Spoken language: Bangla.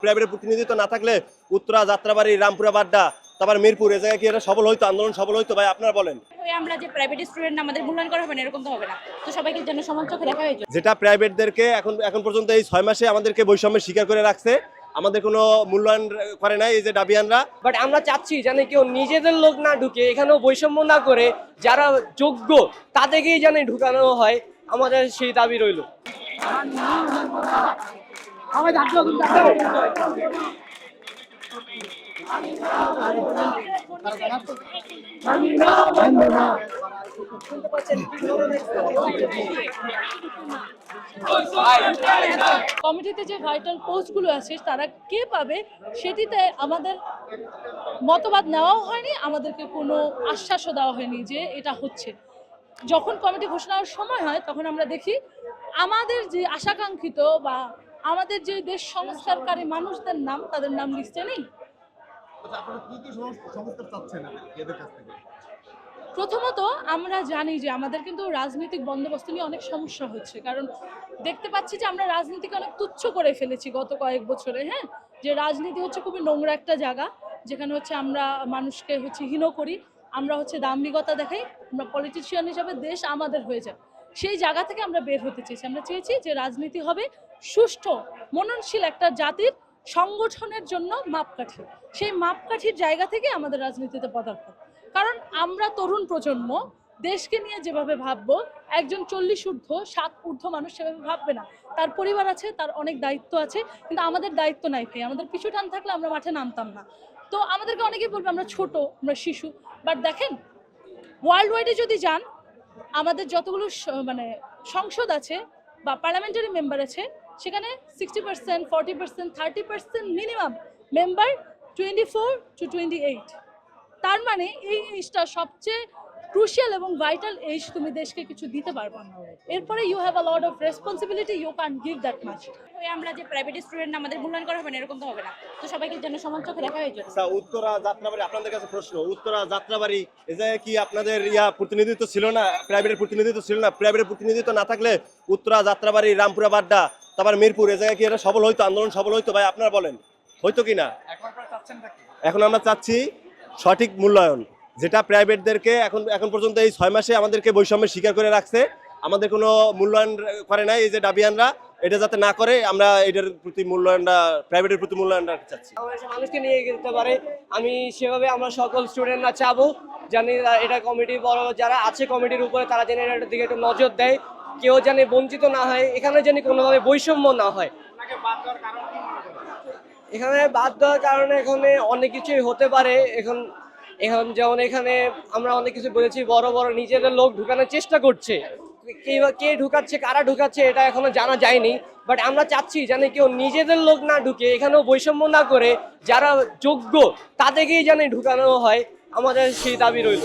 প্রাইভেটের প্রতিনিধিত্ব না থাকলে উত্তরা, যাত্রাবাড়ি, রামপুরা, বাড্ডা, তারপর মিরপুর এই জায়গায় কি এটা সফল হইতো, আন্দোলন সফল হইতো? ভাই আপনারা বলেন। আমরা যে প্রাইভেট স্টুডেন্ট আমাদের মূল্যায়ন করা হবে না, এরকম তো হবে না। তো সবাইকে যেন সমান চোখে দেখা হয়েছে। যেটা প্রাইভেটদেরকে এখন পর্যন্ত এই 6 মাসে আমাদেরকে বৈষম্যের শিকার করে রাখছে, আমাদের কোনো মূল্যায়ন করে নাই এই যে ডাবিয়ানরা। বাট আমরা চাচ্ছি যেন কেউ নিজেদের লোক না ঢুকে, এখানেও বৈষম্য না করে যারা যোগ্য তাদেরকেই যেন ঢুকানো হয়, আমাদের সেই দাবি রইল। কমিটিতে যে ভাইটাল পোস্টগুলো আছে তারা কে পাবে সেটিতে আমাদের মতবাদ নেওয়াও হয়নি, আমাদেরকে কোনো আশ্বাসও দেওয়া হয়নি যে এটা হচ্ছে। যখন কমিটি ঘোষণার সময় হয় তখন আমরা দেখি আমাদের যে আশাকাঙ্ক্ষিত বা আমাদের যে দেশ সংস্কারকারী মানুষদের নাম, তাদের নাম লিস্টে নেই। প্রথমত আমরা জানি যে আমাদের কিন্তু রাজনৈতিক বন্দোবস্ত নিয়ে অনেক সমস্যা হচ্ছে, কারণ দেখতে পাচ্ছি যে আমরা রাজনীতিকে অনেক তুচ্ছ করে ফেলেছি গত কয়েক বছরে। হ্যাঁ, যে রাজনীতি হচ্ছে খুবই নোংরা একটা জায়গা, যেখানে হচ্ছে আমরা মানুষকে হীন করি, আমরা দাম্ভিকতা দেখাই, আমরা পলিটিশিয়ান হিসাবে দেশ আমাদের হয়ে যায়। সেই জায়গা থেকে আমরা বের হতে চেয়েছি। আমরা চেয়েছি যে রাজনীতি হবে সুষ্ঠু, মননশীল একটা জাতির সংগঠনের জন্য মাপকাঠি। সেই মাপকাঠির জায়গা থেকে আমাদের রাজনীতিতে পদার্পণ। কারণ আমরা তরুণ প্রজন্ম দেশকে নিয়ে যেভাবে ভাববো, একজন 40 ঊর্ধ্ব 7 ঊর্ধ্ব মানুষ সেভাবে ভাববে না। তার পরিবার আছে, তার অনেক দায়িত্ব আছে, কিন্তু আমাদের দায়িত্ব নাই ভাই। আমাদের পিছু টান থাকলে আমরা মাঠে নামতাম না। তো আমাদেরকে অনেকেই বলবে আমরা ছোট, আমরা শিশু। বাট দেখেন, ওয়ার্ল্ড ওয়াইডে যদি যান, আমাদের যতগুলো সংসদ আছে বা পার্লামেন্টারি মেম্বার আছে, সেখানে 60%, 40%, 30% মিনিমাম মেম্বার 24 to 28। তার মানে এই এজটা সবচেয়ে ক্রুশিয়াল এবং ভাইটাল এজ। তুমি দেশকে কিছু দিতে পারবে না, এরপরে you have a lot of responsibility, you can give that much. আমরা যে প্রাইভেট স্টুডেন্ট আমাদের মূল্যায়ন করা হবে না, এরকম তো হবে না। তো সবাইকে যেন সমান চোখে দেখা হয়েছে। উত্তরা, যাত্রাবাড়ি, আপনাদের কাছে প্রশ্ন, উত্তরা, যাত্রাবাড়ি এই জায়গায় কি আপনাদের প্রতিনিধিত্ব ছিল না? প্রাইভেটের প্রতিনিধিত্ব ছিল না? প্রাইভেটের প্রতিনিধিত্ব না থাকলে উত্তরা, যাত্রাবাড়ি, রামপুরা, বাড্ডা, তারপর মিরপুর এই জায়গায় কি এটা সফল হইতো, আন্দোলন সফল হইতো? ভাই আপনারা বলেন, হইতো কিনা? এখন আমরা চাচ্ছি সঠিক মূল্যায়ন, যেটা প্রাইভেটদেরকে এখন পর্যন্ত এই 6 মাসে আমাদেরকে বৈষম্যের শিকার করে রাখছে, আমাদের কোনো মূল্যায়ন করে নাই এই যে ডাবিয়ানরা। এটা যাতে না করে, আমরা এটার প্রতি মূল্যায়নটা, প্রাইভেটের প্রতি মূল্যায়নটা চাচ্ছি। মানুষকে নিয়ে যেতে পারে, আমি সেভাবে আমরা সকল স্টুডেন্টরা চাবো জানি এটা কমিটি বড় যারা আছে কমিটির উপরে, তারা যেন এটার দিকে একটু নজর দেয়, কেউ যেন বঞ্চিত না হয়, এখানে যেন কোনোভাবে বৈষম্য না হয়। এখানে বাদ দেওয়ার কারণে এখানে অনেক কিছুই হতে পারে। এখন যেমন এখানে আমরা অনেক কিছু বলেছি, বড় বড় নিজেদের লোক ঢুকানোর চেষ্টা করছে। কে ঢুকাচ্ছে, কারা ঢুকাচ্ছে এটা এখনো জানা যায়নি। বাট আমরা চাচ্ছি যেন কেউ নিজেদের লোক না ঢুকে, এখানেও বৈষম্য না করে যারা যোগ্য তাদেরকেই যেন ঢুকানো হয়, আমাদের সেই দাবি রইল।